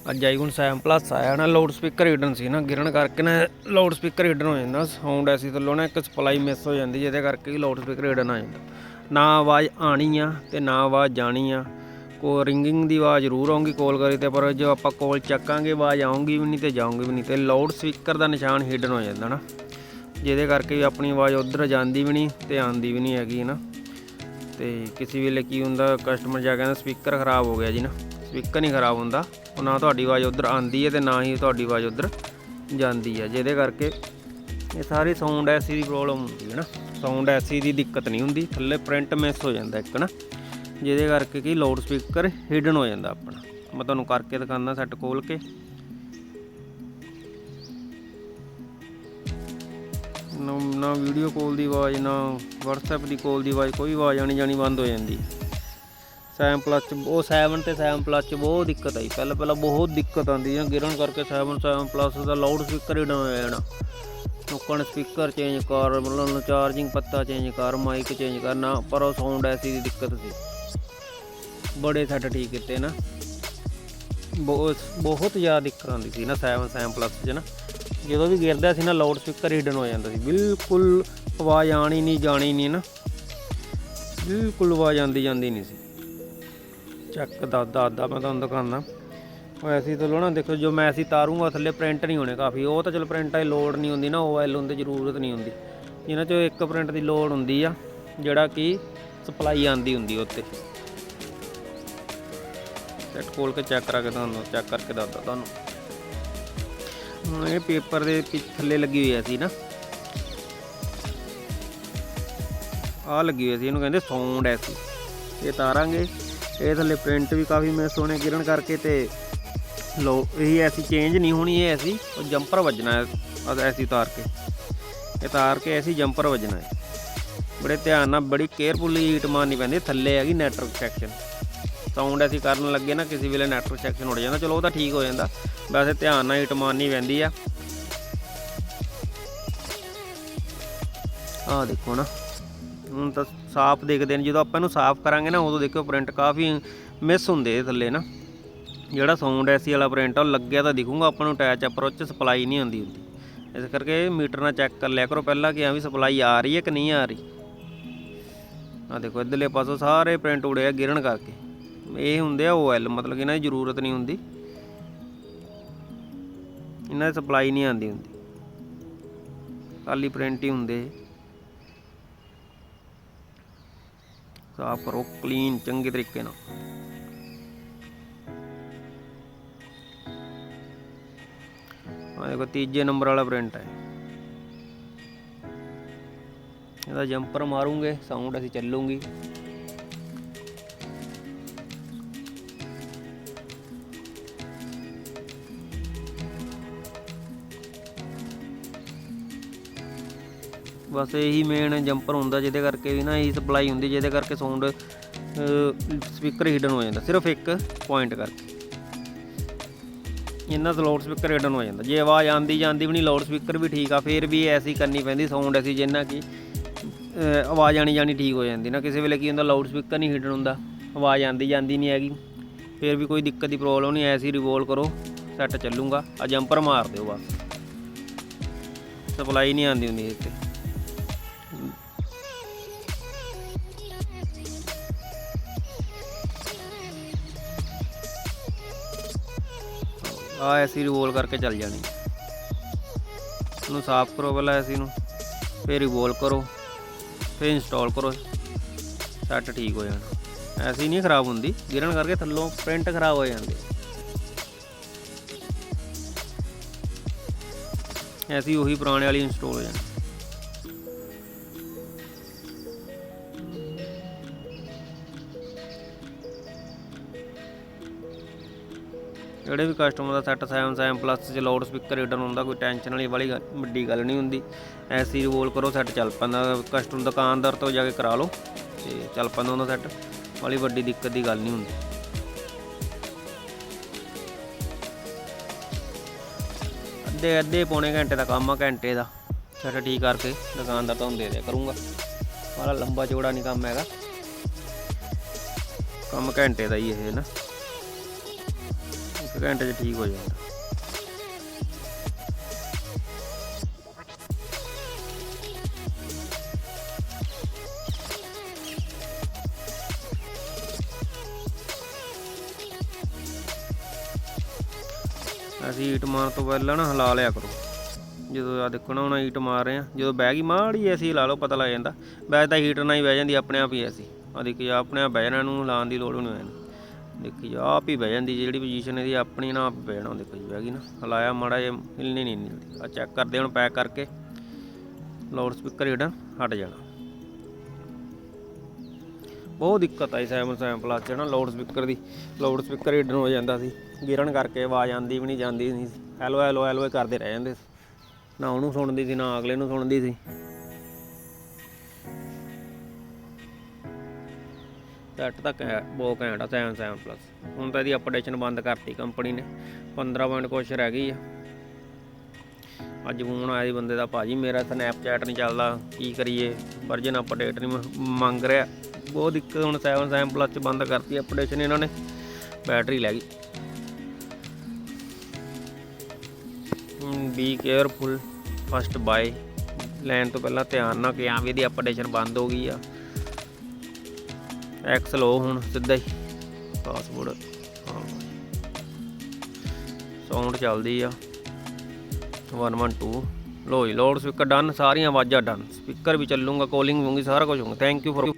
ਅੱਜ iPhone 7 plus ਆਇਆ ਨਾ, ਲਾਊਡ ਸਪੀਕਰ ਹਿਡਨ ਸੀ ਨਾ, ਗਿਰਨ ਕਰਕੇ ਨਾ ਲਾਊਡ ਸਪੀਕਰ ਹਿਡਨ ਹੋ ਜਾਂਦਾ। ਸਾਊਂਡ ਐਸੀ ਥੱਲੋਂ ਨਾ ਇੱਕ ਸਪਲਾਈ ਮਿਸ ਹੋ ਜਾਂਦੀ, ਜਿਹਦੇ ਕਰਕੇ ਲਾਊਡ ਸਪੀਕਰ ਹਿਡਨ ਆ ਜਾਂਦਾ। ਨਾ ਆਵਾਜ਼ ਆਣੀ ਆ ਤੇ ਨਾ ਆਵਾਜ਼ ਜਾਣੀ ਆ। ਕੋ ਰਿੰਗਿੰਗ ਦੀ ਆਵਾਜ਼ ਜ਼ਰੂਰ ਆਉਂਗੀ ਕੋਲ ਕਰੀ ਤੇ, ਪਰ ਜੋ ਆਪਾਂ ਕੋਲ ਚੱਕਾਂਗੇ ਆਵਾਜ਼ ਆਉਂਗੀ ਵੀ ਨਹੀਂ ਤੇ ਜਾਊਂਗੀ ਵੀ ਨਹੀਂ। ਤੇ ਲਾਊਡ ਸਪੀਕਰ ਦਾ ਨਿਸ਼ਾਨ ਹਿਡਨ ਹੋ ਜਾਂਦਾ ਨਾ, ਜਿਹਦੇ ਕਰਕੇ ਆਪਣੀ ਆਵਾਜ਼ ਉੱਧਰ ਜਾਂਦੀ ਵੀ ਨਹੀਂ ਤੇ ਆਉਂਦੀ ਵੀ ਨਹੀਂ ਹੈਗੀ ਨਾ। ਤੇ ਕਿਸੇ ਵੇਲੇ ਕੀ ਹੁੰਦਾ, ਕਸਟਮਰ ਜਾ ਕਹਿੰਦਾ ਸਪੀਕਰ ਖਰਾਬ ਹੋ ਗਿਆ ਜੀ ਨਾ, ਸਪੀਕਰ ਨਹੀਂ ਖਰਾਬ ਹੁੰਦਾ, ਉਹ ਨਾ ਤੁਹਾਡੀ ਆਵਾਜ਼ ਉੱਧਰ ਆਉਂਦੀ ਹੈ ਤੇ ਨਾ ਹੀ ਤੁਹਾਡੀ ਆਵਾਜ਼ ਉੱਧਰ ਜਾਂਦੀ ਹੈ। ਜਿਹਦੇ ਕਰਕੇ ਇਹ ਸਾਰੀ ਸਾਊਂਡ ਐਸੀ ਦੀ ਪ੍ਰੋਬਲਮ ਹੁੰਦੀ ਹੈ ਨਾ, ਸਾਊਂਡ ਐਸੀ ਦੀ ਦਿੱਕਤ ਨਹੀਂ ਹੁੰਦੀ, ਥੱਲੇ ਪ੍ਰਿੰਟ ਮਿਸ ਹੋ ਜਾਂਦਾ ਇੱਕ ਨਾ, ਜਿਹਦੇ ਕਰਕੇ ਕਿ ਲਾਊਡ ਸਪੀਕਰ ਹਿਡਨ ਹੋ ਜਾਂਦਾ ਆਪਣਾ। ਮੈਂ ਤੁਹਾਨੂੰ ਕਰਕੇ ਦਿਖਾਉਂਦਾ ਸੈੱਟ ਖੋਲ ਕੇ। ਨਾ ਵੀਡੀਓ ਕਾਲ ਦੀ ਆਵਾਜ਼, ਨਾ ਵਟਸਐਪ ਦੀ ਕਾਲ ਦੀ ਆਵਾਜ਼, ਕੋਈ ਆਵਾਜ਼ ਆਣੀ ਜਾਣੀ ਬੰਦ ਹੋ ਜਾਂਦੀ। 7 ਪਲੱਸ 'ਚ ਉਹ 7 ਤੇ 7 ਪਲੱਸ 'ਚ ਬਹੁਤ ਦਿੱਕਤ ਆਈ, ਪਹਿਲਾਂ ਬਹੁਤ ਦਿੱਕਤ ਆਉਂਦੀ ਹੈ ਗਿਰਨ ਕਰਕੇ। 7 ਪਲੱਸ ਦਾ ਲਾਊਡ ਸਪੀਕਰ ਹਿਡਨ ਹੋ ਜਾਣਾ। ਲੋਕਾਂ ਨੇ ਸਪੀਕਰ ਚੇਂਜ ਕਰ, ਮਤਲਬ ਚਾਰਜਿੰਗ ਪੱਤਾ ਚੇਂਜ ਕਰ, ਮਾਈਕ ਚੇਂਜ ਕਰਨਾ, ਪਰ ਉਹ ਸਾਊਂਡ ਐਸੀ ਦੀ ਦਿੱਕਤ ਸੀ। ਬੜੇ ਸੈੱਟ ਠੀਕ ਕੀਤੇ ਨਾ, ਬਹੁਤ ਜ਼ਿਆਦਾ ਦਿੱਕਤ ਆਉਂਦੀ ਸੀ ਨਾ 7 ਪਲੱਸ 'ਚ ਨਾ। ਜਦੋਂ ਵੀ ਗਿਰਦਾ ਸੀ ਨਾ ਲਾਊਡ ਸਪੀਕਰ ਹਿਡਨ ਹੋ ਜਾਂਦਾ ਸੀ, ਬਿਲਕੁਲ ਆਵਾਜ਼ ਆਣੀ ਨਹੀਂ ਜਾਣੀ ਨਹੀਂ ਨਾ, ਬਿਲਕੁਲ ਆਵਾਜ਼ ਆਉਂਦੀ ਜਾਂਦੀ ਨਹੀਂ ਸੀ। ਚੱਕ ਦੱਸਦਾ ਮੈਂ ਤੁਹਾਨੂੰ ਦਿਖਾਉਂਦਾ। ਉਹ ਐਸੀ ਥੱਲੋਂ ਨਾ ਦੇਖੋ, ਜੋ ਮੈਂ ਐਸੀ ਤਾਰੂੰਗਾ ਥੱਲੇ ਪ੍ਰਿੰਟ ਨਹੀਂ ਹੋਣੇ ਕਾਫੀ। ਉਹ ਤਾਂ ਚਲੋ ਪ੍ਰਿੰਟਾਂ ਦੀ ਲੋੜ ਨਹੀਂ ਹੁੰਦੀ ਨਾ, OL ਹੁੰਦੇ ਜ਼ਰੂਰਤ ਨਹੀਂ ਹੁੰਦੀ। ਇਹਨਾਂ 'ਚੋਂ ਇੱਕ ਪ੍ਰਿੰਟ ਦੀ ਲੋੜ ਹੁੰਦੀ ਆ, ਜਿਹੜਾ ਕਿ ਸਪਲਾਈ ਆਉਂਦੀ ਹੁੰਦੀ ਉੱਤੇ। ਸੈੱਟ ਖੋਲ ਕੇ ਚੈੱਕ ਕਰਕੇ ਦੱਸਦਾ ਤੁਹਾਨੂੰ। ਹੁਣ ਇਹ ਪੇਪਰ ਦੇ ਥੱਲੇ ਲੱਗੀ ਹੋਈ ਸੀ ਨਾ, ਆਹ ਲੱਗੀ ਹੋਈ ਸੀ, ਇਹਨੂੰ ਕਹਿੰਦੇ ਸਾਊਂਡ ਐਸੀ। ਇਹ ਤਾਰਾਂਗੇ, ਇਹ ਥੱਲੇ ਪ੍ਰਿੰਟ ਵੀ ਕਾਫੀ ਮਿਸ ਹੋਣੇ ਗਿਰਨ ਕਰਕੇ। ਤੇ ਲੋ ਇਹ ਐਸੀ ਚੇਂਜ ਨਹੀਂ ਹੋਣੀ, ਇਹ ਐਸੀ ਉਹ ਜੰਪਰ ਵੱਜਣਾ ਹੈ ਐਸੀ ਤਾਰ ਕੇ, ਇਹ ਤਾਰ ਕੇ ਐਸੀ ਜੰਪਰ ਵੱਜਣਾ ਹੈ। ਬੜੇ ਧਿਆਨ ਨਾਲ, ਬੜੀ ਕੇਅਰਫੁਲੀ ਹੀਟ ਮਾਰਨੀ ਪੈਂਦੀ। ਥੱਲੇ ਹੈਗੀ ਨੈਟਵਰਕ ਸੈਕਸ਼ਨ, ਸਾਊਂਡ ਐਸੀ ਕਰਨ ਲੱਗੇ ਨਾ ਕਿਸੇ ਵੇਲੇ ਨੈਟਵਰਕ ਸੈਕਸ਼ਨ ਉੱਡ ਜਾਂਦਾ। ਚਲੋ ਉਹ ਤਾਂ ਠੀਕ ਹੋ ਜਾਂਦਾ, ਵੈਸੇ ਧਿਆਨ ਨਾਲ ਹੀਟ ਮਾਰਨੀ ਪੈਂਦੀ ਆ। ਆਹ ਦੇਖੋ ਨਾ, ਹੁਣ ਤਾਂ ਸਾਫ਼ ਦਿਖਦੇ ਨੇ। ਜਦੋਂ ਆਪਾਂ ਇਹਨੂੰ ਸਾਫ਼ ਕਰਾਂਗੇ ਨਾ, ਉਦੋਂ ਦੇਖੋ ਪ੍ਰਿੰਟ ਕਾਫੀ ਮਿਸ ਹੁੰਦੇ ਥੱਲੇ ਨਾ। ਜਿਹੜਾ ਸਾਊਂਡ ਐਸੀ ਵਾਲਾ ਪ੍ਰਿੰਟ ਆ ਉਹ ਲੱਗਿਆ ਤਾਂ ਦਿਖੂਗਾ ਆਪਾਂ ਨੂੰ ਅਟੈਚ ਆ, ਪਰ ਉਹ 'ਚ ਸਪਲਾਈ ਨਹੀਂ ਹੁੰਦੀ। ਇਸ ਕਰਕੇ ਮੀਟਰ ਨਾਲ ਚੈੱਕ ਕਰ ਲਿਆ ਕਰੋ ਪਹਿਲਾਂ ਕਿ ਵੀ ਸਪਲਾਈ ਆ ਰਹੀ ਹੈ ਕਿ ਨਹੀਂ ਆ ਰਹੀ। ਆਹ ਦੇਖੋ ਇੱਧਰਲੇ ਪਾਸੋਂ ਸਾਰੇ ਪ੍ਰਿੰਟ ਉੜੇ ਆ ਗਿਰਨ ਕਰਕੇ। ਇਹ ਹੁੰਦੇ ਆ OL, ਮਤਲਬ ਕਿ ਇਹਨਾਂ ਦੀ ਜ਼ਰੂਰਤ ਨਹੀਂ ਹੁੰਦੀ, ਇਹਨਾਂ ਦੀ ਸਪਲਾਈ ਨਹੀਂ ਆਉਂਦੀ ਹੁੰਦੀ, ਖਾਲੀ ਪ੍ਰਿੰਟ ਹੀ ਹੁੰਦੇ। ਸਾਫ਼ ਕਰੋ ਕਲੀਨ ਚੰਗੇ ਤਰੀਕੇ ਨਾਲ। ਆਹ ਦੇਖੋ ਤੀਜੇ ਨੰਬਰ ਵਾਲਾ ਪ੍ਰਿੰਟ ਹੈ, ਇਹਦਾ ਜੰਪਰ ਮਾਰੂੰਗੇ ਸਾਊਂਡ ਅਸੀਂ ਚੱਲੂਗੀ। ਬਸ ਇਹੀ ਮੇਨ ਜੰਪਰ ਹੁੰਦਾ, ਜਿਹਦੇ ਕਰਕੇ ਵੀ ਨਾ ਇਹੀ ਸਪਲਾਈ ਹੁੰਦੀ, ਜਿਹਦੇ ਕਰਕੇ ਸਾਊਂਡ ਸਪੀਕਰ ਹਿਡਨ ਹੋ ਜਾਂਦਾ, ਸਿਰਫ ਇੱਕ ਪੁਆਇੰਟ ਕਰਕੇ। ਇਹਨਾਂ ਦਾ ਲਾਊਡ ਸਪੀਕਰ ਹਿਡਨ ਹੋ ਜਾਂਦਾ। ਜੇ ਆਵਾਜ਼ ਆਉਂਦੀ ਜਾਂਦੀ ਵੀ ਨਹੀਂ, ਲਾਊਡ ਸਪੀਕਰ ਵੀ ਠੀਕ ਆ, ਫਿਰ ਵੀ ਐਸੀ ਕਰਨੀ ਪੈਂਦੀ ਸਾਊਂਡ ਐਸੀ, ਜਿੰਨਾ ਕਿ ਆਵਾਜ਼ ਆਣੀ ਜਾਣੀ ਠੀਕ ਹੋ ਜਾਂਦੀ ਨਾ। ਕਿਸੇ ਵੇਲੇ ਕੀ ਹੁੰਦਾ, ਲਾਊਡ ਸਪੀਕਰ ਨਹੀਂ ਹਿਡਨ ਹੁੰਦਾ, ਆਵਾਜ਼ ਆਉਂਦੀ ਜਾਂਦੀ ਨਹੀਂ ਹੈਗੀ, ਫਿਰ ਵੀ ਕੋਈ ਦਿੱਕਤ ਦੀ ਪ੍ਰੋਬਲਮ ਨਹੀਂ। ਐਸੀ ਰਿਵੋਲਵ ਕਰੋ, ਸੈੱਟ ਚੱਲੂਗਾ। ਆ ਜੰਪਰ ਮਾਰ ਦਿਓ ਬਸ, ਸਪਲਾਈ ਨਹੀਂ ਆਉਂਦੀ ਹੁੰਦੀ ਇੱਥੇ। ਆ ਐਸੀ ਰਿਵੋਲਵ ਕਰਕੇ ਚੱਲ ਜਾਣੀ। ਇਹਨੂੰ ਸਾਫ਼ ਕਰੋ ਪਹਿਲਾਂ ਐਸੀ ਨੂੰ, ਫਿਰ ਰਿਵੋਲਵ ਕਰੋ, ਫਿਰ ਇੰਸਟਾਲ ਕਰੋ, ਸੈੱਟ ਠੀਕ ਹੋ ਜਾਣਾ। ਐਸੀ ਨਹੀਂ ਖ਼ਰਾਬ ਹੁੰਦੀ, ਗਿਰਨ ਕਰਕੇ ਥੱਲੋਂ ਪ੍ਰਿੰਟ ਖ਼ਰਾਬ ਹੋ ਜਾਂਦੇ। ਐਸੀ ਉਹੀ ਪੁਰਾਣੇ ਵਾਲੀ ਇੰਸਟਾਲ ਹੋ ਜਾਣੀ। ਜਿਹੜੇ ਵੀ ਕਸਟਮਰ ਦਾ ਸੈੱਟ 7 ਪਲੱਸ 'ਚ ਲਾਊਡ ਸਪੀਕਰ ਹਿਡਨ ਹੁੰਦਾ, ਕੋਈ ਟੈਨਸ਼ਨ ਵਾਲੀ ਵੱਡੀ ਗੱਲ ਨਹੀਂ ਹੁੰਦੀ। ਐਸੀ ਰਿਵੋਲਵ ਕਰੋ, ਸੈੱਟ ਚੱਲ ਪੈਂਦਾ। ਕਸਟਮਰ ਦੁਕਾਨਦਾਰ ਤੋਂ ਜਾ ਕੇ ਕਰਾ ਲਓ ਤੇ ਚੱਲ ਪੈਂਦਾ ਉਹਦਾ ਸੈੱਟ, ਵਾਲੀ ਵੱਡੀ ਦਿੱਕਤ ਦੀ ਗੱਲ ਨਹੀਂ ਹੁੰਦੀ। ਅੱਧੇ ਪੌਣੇ ਘੰਟੇ ਦਾ ਕੰਮ ਆ, ਘੰਟੇ ਦਾ ਸੈੱਟ ਠੀਕ ਕਰਕੇ ਦੁਕਾਨਦਾਰ ਤੁਹਾਨੂੰ ਦੇ ਦਿਆ ਕਰੂੰਗਾ। ਬੜਾ ਲੰਬਾ ਚੌੜਾ ਨਹੀਂ ਕੰਮ ਹੈਗਾ, ਕੰਮ ਘੰਟੇ ਦਾ ਹੀ ਇਹ ਨਾ। 1 ਘੰਟੇ 'ਚ ਠੀਕ ਹੋ ਜਾਂਦਾ। ਅਸੀਂ ਈਟ ਮਾਰਨ ਤੋਂ ਪਹਿਲਾਂ ਨਾ ਹਿਲਾ ਲਿਆ ਕਰੋ। ਜਦੋਂ ਆ ਦੇਖੋ ਨਾ ਹੁਣ ਈਟ ਮਾਰ ਰਹੇ ਆ, ਜਦੋਂ ਬਹਿ ਗਈ ਮਾੜੀ ਅਸੀਂ ਲਾ ਲਓ, ਪਤਾ ਲੱਗ ਜਾਂਦਾ। ਵੈਸੇ ਤਾਂ ਹੀਟਰ ਨਾਲ ਹੀ ਬਹਿ ਜਾਂਦੀ ਆਪਣੇ ਆਪ ਹੀ। ਅਸੀਂ ਆ ਦੇਖੀ ਆਪਣੇ ਆਪ ਬਹਿ ਜਾਣਾ, ਇਹਨੂੰ ਹਿਲਾਉਣ ਦੀ ਲੋੜ ਨਹੀਂ ਹੋਣੀ। ਦੇਖੀ ਆਪ ਹੀ ਬਹਿ ਜਾਂਦੀ, ਜਿਹੜੀ ਪੋਜੀਸ਼ਨ ਇਹਦੀ ਆਪਣੀ ਨਾ ਆਪ ਬਹਿ ਜਾਣਾ। ਦੇਖੋ ਜੀ ਬਹਿ ਗਈ ਨਾ, ਹਿਲਾਇਆ ਮਾੜਾ ਜਿਹਾ, ਹਿਲਣੀ ਨਹੀਂ ਹਿਲਦੀ। ਆ ਚੈੱਕ ਕਰਦੇ ਹੁਣ ਪੈਕ ਕਰਕੇ, ਲਾਊਡ ਸਪੀਕਰ ਹੀਟਰ ਹਟ ਜਾਣਾ। ਬਹੁਤ ਦਿੱਕਤ ਆਈ 7 ਪਲੱਸ 'ਚ ਨਾ ਲਾਊਡ ਸਪੀਕਰ ਦੀ। ਲਾਊਡ ਸਪੀਕਰ ਹੀਟਰ ਹੋ ਜਾਂਦਾ ਸੀ, ਗਿਰਨ ਕਰਕੇ ਆਵਾਜ਼ ਆਉਂਦੀ ਵੀ ਨਹੀਂ, ਜਾਂਦੀ ਨਹੀਂ ਸੀ। ਹੈਲੋ ਹੈਲੋ ਹੈਲੋ ਕਰਦੇ ਰਹਿ ਜਾਂਦੇ ਸੀ, ਨਾ ਉਹਨੂੰ ਸੁਣਦੀ ਸੀ ਨਾ ਅਗਲੇ ਨੂੰ ਸੁਣਦੀ ਸੀ। ਸੈੱਟ ਤਾਂ ਬਹੁਤ ਘੈਂਟ ਆ 7 ਪਲੱਸ। ਹੁਣ ਤਾਂ ਇਹਦੀ ਅਪਡੇਸ਼ਨ ਬੰਦ ਕਰਤੀ ਕੰਪਨੀ ਨੇ, 15 ਪੁਆਇੰਟ ਕੁਛ ਰਹਿ ਗਈ ਆ। ਅੱਜ ਫੋਨ ਆਇਆ ਸੀ ਬੰਦੇ ਦਾ, ਭਾਜੀ ਮੇਰਾ ਸਨੈਪਚੈਟ ਨਹੀਂ ਚੱਲਦਾ, ਕੀ ਕਰੀਏ, ਵਰਜਨ ਅਪਡੇਟ ਨਹੀਂ ਮੰਗ ਰਿਹਾ। ਬਹੁਤ ਦਿੱਕਤ। ਹੁਣ 7 ਪਲੱਸ 'ਚ ਬੰਦ ਕਰਤੀ ਅਪਡੇਸ਼ਨ ਇਹਨਾਂ ਨੇ, ਬੈਟਰੀ ਲੈ ਗਈ। ਬੀ ਕੇਅਰਫੁਲ ਫਸਟ ਬਾਏ, ਲੈਣ ਤੋਂ ਪਹਿਲਾਂ ਧਿਆਨ ਨਾਲ ਕਿ ਹਾਂ ਵੀ ਇਹਦੀ ਅਪਡੇਸ਼ਨ ਬੰਦ ਹੋ ਗਈ ਆ। ਐਕਸ ਲਓ ਹੁਣ ਸਿੱਧਾ ਹੀ ਪਾਸਵਰਡ। ਹਾਂ ਸਾਊਂਡ ਚੱਲਦੀ ਆ 112। ਲੋ ਜੀ ਲਾਊਡ ਸਪੀਕਰ ਡਨ, ਸਾਰੀਆਂ ਆਵਾਜ਼ਾਂ ਡਨ, ਸਪੀਕਰ ਵੀ ਚੱਲੂਗਾ, ਕਾਲਿੰਗ ਹੋਊਗੀ, ਸਾਰਾ ਕੁਝ ਹੋਊਗਾ। Thank you for